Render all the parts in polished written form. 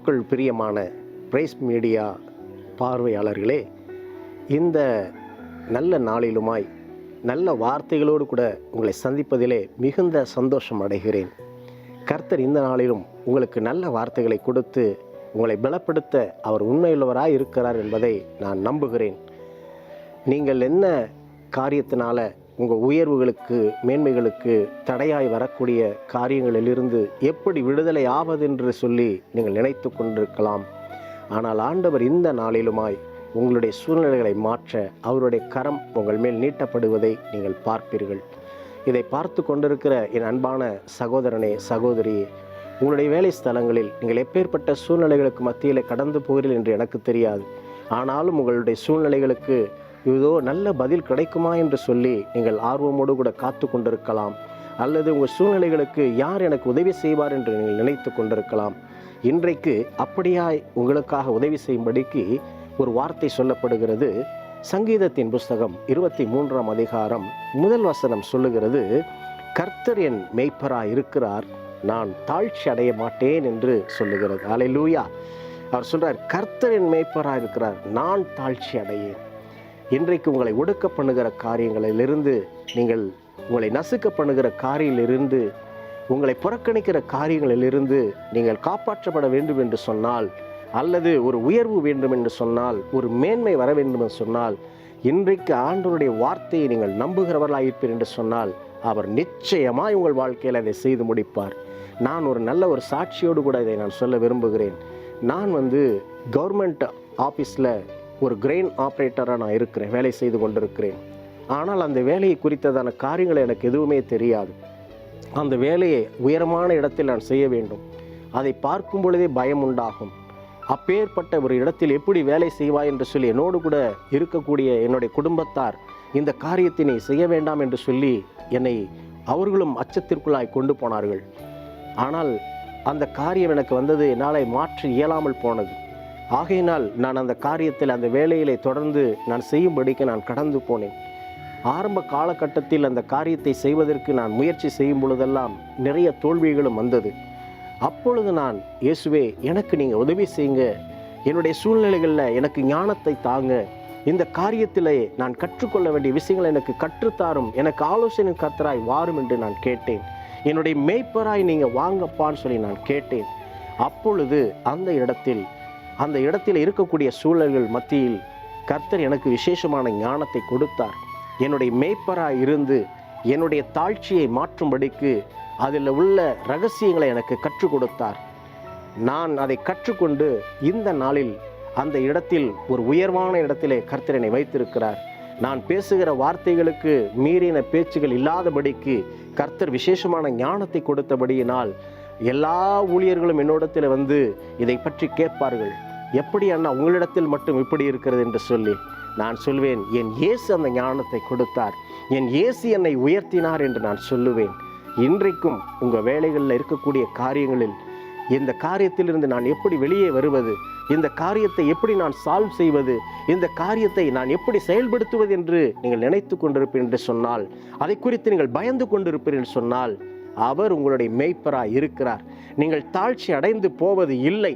கிறிஸ்துவுக்குள் பிரியமான price media பார்வையாளர்களே, இந்த நல்ல நாளிலுமாய் நல்ல வார்த்தைகளோடு கூட உங்களை சந்திப்பதிலே மிகுந்த சந்தோஷம் அடைகிறேன். கர்த்தர் இந்த நாளிலும் உங்களுக்கு நல்ல வார்த்தைகளை கொடுத்து உங்களை பலப்படுத்த அவர் உண்மையுள்ளவராய் இருக்கிறார் என்பதை நான் நம்புகிறேன். நீங்கள் என்ன காரியத்தினால உங்கள் உயர்வுகளுக்கு மேன்மைகளுக்கு தடையாய் வரக்கூடிய காரியங்களிலிருந்து எப்படி விடுதலை ஆவதென்று சொல்லி நீங்கள் நினைத்து கொண்டிருக்கலாம். ஆனால் ஆண்டவர் இந்த நாளிலுமாய் உங்களுடைய சூழ்நிலைகளை மாற்ற அவருடைய கரம் உங்கள் மேல் நீட்டப்படுவதை நீங்கள் பார்ப்பீர்கள். இதை பார்த்து கொண்டிருக்கிற என் அன்பான சகோதரனே, சகோதரியே, உங்களுடைய வேலை ஸ்தலங்களில் நீங்கள் எப்பேற்பட்ட சூழ்நிலைகளுக்கு மத்தியில் கடந்து போகிறீர்கள் என்று எனக்கு தெரியாது. ஆனாலும் உங்களுடைய சூழ்நிலைகளுக்கு இதோ நல்ல பதில் கிடைக்குமா என்று சொல்லி நீங்கள் ஆர்வமோடு கூட காத்து கொண்டிருக்கலாம். அல்லது உங்கள் சூழ்நிலைகளுக்கு யார் எனக்கு உதவி செய்வார் என்று நீங்கள் நினைத்து கொண்டிருக்கலாம். இன்றைக்கு அப்படியாய் உங்களுக்காக உதவி செய்யும்படிக்கு ஒரு வார்த்தை சொல்லப்படுகிறது. சங்கீதத்தின் புஸ்தகம் 23ஆம் அதிகாரம் 1 வசனம் சொல்லுகிறது, கர்த்தர் என் மேய்ப்பராய் இருக்கிறார், நான் தாழ்ச்சி அடைய மாட்டேன் என்று சொல்லுகிறது. அல்லேலூயா. அவர் சொல்றார், கர்த்தர் என் மேய்ப்பராய் இருக்கிறார், நான் தாழ்ச்சி அடையேன். இன்றைக்கு உங்களை ஒடுக்க பண்ணுகிற காரியங்களிலிருந்து, நீங்கள் உங்களை நசுக்க பண்ணுகிற காரியங்களிலிருந்து, உங்களை புறக்கணிக்கிற காரியங்களிலிருந்து நீங்கள் காப்பாற்றப்பட வேண்டும் என்று சொன்னால், அல்லது ஒரு உயர்வு வேண்டும் என்று சொன்னால், ஒரு மேன்மை வர வேண்டும் என்று சொன்னால், இன்றைக்கு ஆண்டவருடைய வார்த்தையை நீங்கள் நம்புகிறவர்களாயிருப்பீர் என்று சொன்னால், அவர் நிச்சயமாக உங்கள் வாழ்க்கையில் அதை செய்து முடிப்பார். நான் ஒரு நல்ல சாட்சியோடு கூட இதை நான் சொல்ல விரும்புகிறேன். நான் கவர்மெண்ட் ஆஃபீஸில் ஒரு கிரெயின் ஆப்ரேட்டராக நான் இருக்கிறேன், வேலை செய்து கொண்டிருக்கிறேன். ஆனால் அந்த வேலையை குறித்ததான காரியங்கள் எனக்கு எதுவுமே தெரியாது. அந்த வேலையை உயரமான இடத்தில் நான் செய்ய வேண்டும். அதை பார்க்கும் பொழுதே பயம் உண்டாகும். அப்பேற்பட்ட ஒரு இடத்தில் எப்படி வேலை செய்வாய் என்று சொல்லி என்னோடு கூட இருக்கக்கூடிய என்னுடைய குடும்பத்தார் இந்த காரியத்தை நீ செய்ய வேண்டாம் என்று சொல்லி என்னை அவர்களும் அச்சத்திற்குள்ளாய் கொண்டு போனார்கள். ஆனால் அந்த காரியம் எனக்கு வந்தது, என்னால் மாற்றி இயலாமல் போனது. ஆகையினால் நான் அந்த காரியத்தில், அந்த வேலையிலே தொடர்ந்து நான் செய்யும்படிக்கு நான் கடந்து போனேன். ஆரம்ப காலகட்டத்தில் அந்த காரியத்தை செய்வதற்கு நான் முயற்சி செய்யும் பொழுதெல்லாம் நிறைய தோல்விகளும் வந்தது. அப்பொழுது நான், இயேசுவே, எனக்கு நீங்கள் உதவி செய்யுங்க, என்னுடைய சூழ்நிலைகளில் எனக்கு ஞானத்தை தாங்க, இந்த காரியத்திலே நான் கற்றுக்கொள்ள வேண்டிய விஷயங்களை எனக்கு கற்றுத்தாரும், எனக்கு ஆலோசனை கர்த்தராய் வாரும் என்று நான் கேட்டேன். என்னுடைய மேய்ப்பராய் நீங்கள் வாங்கப்பான்னு சொல்லி நான் கேட்டேன். அப்பொழுது அந்த இடத்தில் இருக்கக்கூடிய சூழல்கள் மத்தியில் கர்த்தர் எனக்கு விசேஷமான ஞானத்தை கொடுத்தார். என்னுடைய மேய்ப்பராய் இருந்து என்னுடைய தாழ்ச்சியை மாற்றும்படிக்கு அதில் உள்ள ரகசியங்களை எனக்கு கற்றுக் கொடுத்தார். நான் அதை கற்றுக்கொண்டு இந்த நாளில் அந்த இடத்தில் ஒரு உயர்வான இடத்திலே கர்த்தர் என்னை வைத்திருக்கிறார். நான் பேசுகிற வார்த்தைகளுக்கு மீறின பேச்சுகள் இல்லாதபடிக்கு கர்த்தர் விசேஷமான ஞானத்தை கொடுத்தபடியினால் எல்லா ஊழியர்களும் என்னோடத்தில் இதை பற்றி கேட்பார்கள். எப்படி அண்ணா உங்களிடத்தில் மட்டும் இப்படி இருக்கிறது என்று சொல்லி நான் சொல்வேன், என் இயேசு அந்த ஞானத்தை கொடுத்தார், என் இயேசு என்னை உயர்த்தினார் என்று நான் சொல்லுவேன். இன்றைக்கும் உங்கள் வேலைகளில் இருக்கக்கூடிய காரியங்களில் இந்த காரியத்திலிருந்து நான் எப்படி வெளியே வருவது, இந்த காரியத்தை எப்படி நான் சால்வ் செய்வது, இந்த காரியத்தை நான் எப்படி செயல்படுத்துவது என்று நீங்கள் நினைத்து கொண்டிருப்பீர்கள் என்று சொன்னால், அதை குறித்து நீங்கள் பயந்து கொண்டிருப்பீர்கள் என்று சொன்னால், அவர் உங்களுடைய மேய்ப்பராய் இருக்கிறார். நீங்கள் தாழ்ச்சி அடைந்து போவது இல்லை.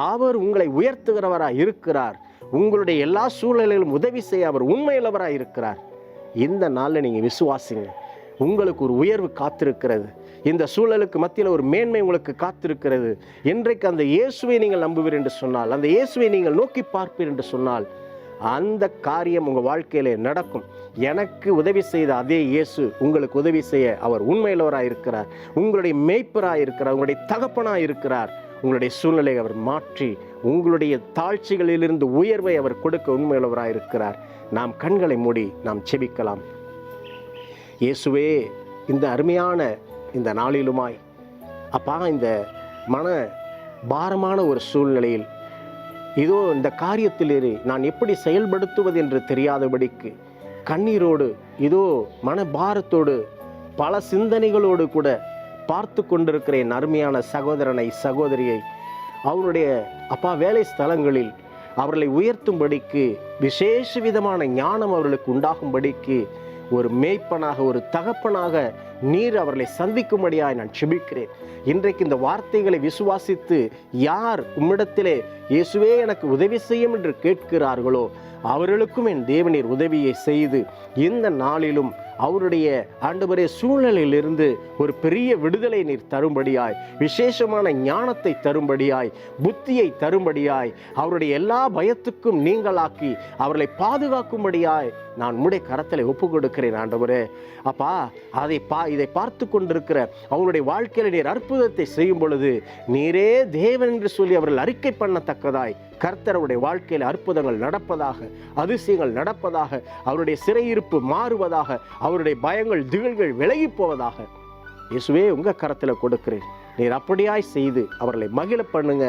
அவர் உங்களை உயர்த்துகிறவராய் இருக்கிறார். உங்களுடைய எல்லா சூழ்நிலைகளும் உதவி செய்ய அவர் உண்மையுள்ளவராய் இருக்கிறார். இந்த நாளில் நீங்கள் விசுவாசிங்க, உங்களுக்கு ஒரு உயர்வு காத்திருக்கிறது. இந்த சூழலுக்கு மத்தியில் ஒரு மேன்மை உங்களுக்கு காத்திருக்கிறது. இன்றைக்கு அந்த இயேசுவை நீங்கள் நம்புவீர் என்று சொன்னால், அந்த இயேசுவை நீங்கள் நோக்கி பார்ப்பீர் என்று சொன்னால், அந்த காரியம் உங்கள் வாழ்க்கையிலே நடக்கும். எனக்கு உதவி செய்த அதே இயேசு உங்களுக்கு உதவி செய்ய அவர் உண்மையுள்ளவராய் இருக்கிறார். உங்களுடைய மேய்ப்பராய் இருக்கிறார், உங்களுடைய தகப்பனாய் இருக்கிறார். உங்களுடைய சூழ்நிலை அவர் மாற்றி உங்களுடைய தாழ்ச்சிகளிலிருந்து உயர்வை அவர் கொடுக்க உண்மையுள்ளவராய் இருக்கிறார். நாம் கண்களை மூடி நாம் செபிக்கலாம். இயேசுவே, இந்த அருமையான இந்த நாளிலுமாய் அப்பா, இந்த மன பாரமான ஒரு சூழ்நிலையில் இதோ இந்த காரியத்திலே நான் எப்படி செயல்படுத்துவது என்று தெரியாதபடிக்கு கண்ணீரோடு, இதோ மன பாரத்தோடு, பல சிந்தனைகளோடு கூட பார்த்து கொண்டிருக்கிற என் அருமையான சகோதரனை, சகோதரியை, அவருடைய அப்பா வேலை ஸ்தலங்களில் அவர்களை உயர்த்தும்படிக்கு, விசேஷ விதமான ஞானம் அவர்களுக்கு உண்டாகும்படிக்கு ஒரு மேய்ப்பனாக, ஒரு தகப்பனாக நீர் அவர்களை சந்திக்கும்படியாய் நான் செபிக்கிறேன். இன்றைக்கு இந்த வார்த்தைகளை விசுவாசித்து யார் உம்மிடத்திலே இயேசுவே எனக்கு உதவி செய்யும் என்று கேட்கிறார்களோ அவர்களுக்கும் என் தேவனீர் உதவியை செய்து இந்த நாளிலும் அவருடைய ஆண்டவரே சூழ்நிலையிலிருந்து ஒரு பெரிய விடுதலை நீர் தரும்படியாய், விசேஷமான ஞானத்தை தரும்படியாய், புத்தியை தரும்படியாய், அவருடைய எல்லா பயத்துக்கும் நீங்களாக்கி அவர்களை பாதுகாக்கும்படியாய் நான் உம்முடைய கரத்திலே ஒப்பு கொடுக்கிறேன் ஆண்டவரே. அப்பா, இதை பார்த்து கொண்டிருக்கிற அவங்களுடைய வாழ்க்கையில் நீர் அற்புதத்தை செய்யும் பொழுது நீரே தேவன் என்று சொல்லி அவர்கள் அறிக்கை பண்ணத்தக்கதாய் கர்த்தருடைய வாழ்க்கையில் அற்புதங்கள் நடப்பதாக, அதிசயங்கள் நடப்பதாக, அவருடைய சிறையிருப்பு மாறுவதாக, அவருடைய பயங்கள் திகழ்கள் விலகி போவதாக இயேசுவே உங்கள் கரத்தில் கொடுக்கிறேன். நீர் அப்படியாய் செய்து அவர்களை மகிழ பண்ணுங்க,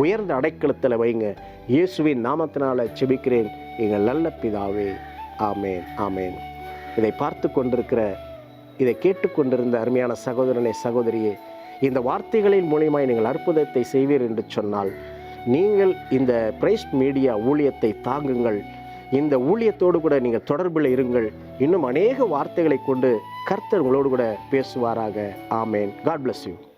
உயர்ந்த அடைக்கலத்தில் வைங்க. இயேசுவின் நாமத்தினால செபிக்கிறேன் எங்கள் நல்ல பிதாவே. ஆமேன், ஆமேன். இதை பார்த்து கொண்டிருக்கிற, இதை கேட்டுக்கொண்டிருந்த அருமையான சகோதரனே, சகோதரியே, இந்த வார்த்தைகளின் மூலியமாய் நீங்கள் அற்புதத்தை செய்வீர் என்று சொன்னால் நீங்கள் இந்த பிரைஸ் மீடியா ஊழியத்தை தாங்குங்கள். இந்த ஊழியத்தோடு கூட நீங்கள் தொடர்பில் இருங்கள். இன்னும் அநேக வார்த்தைகளை கொண்டு கர்த்தர் உங்களோடு கூட பேசுவாராக. ஆமேன். God bless you.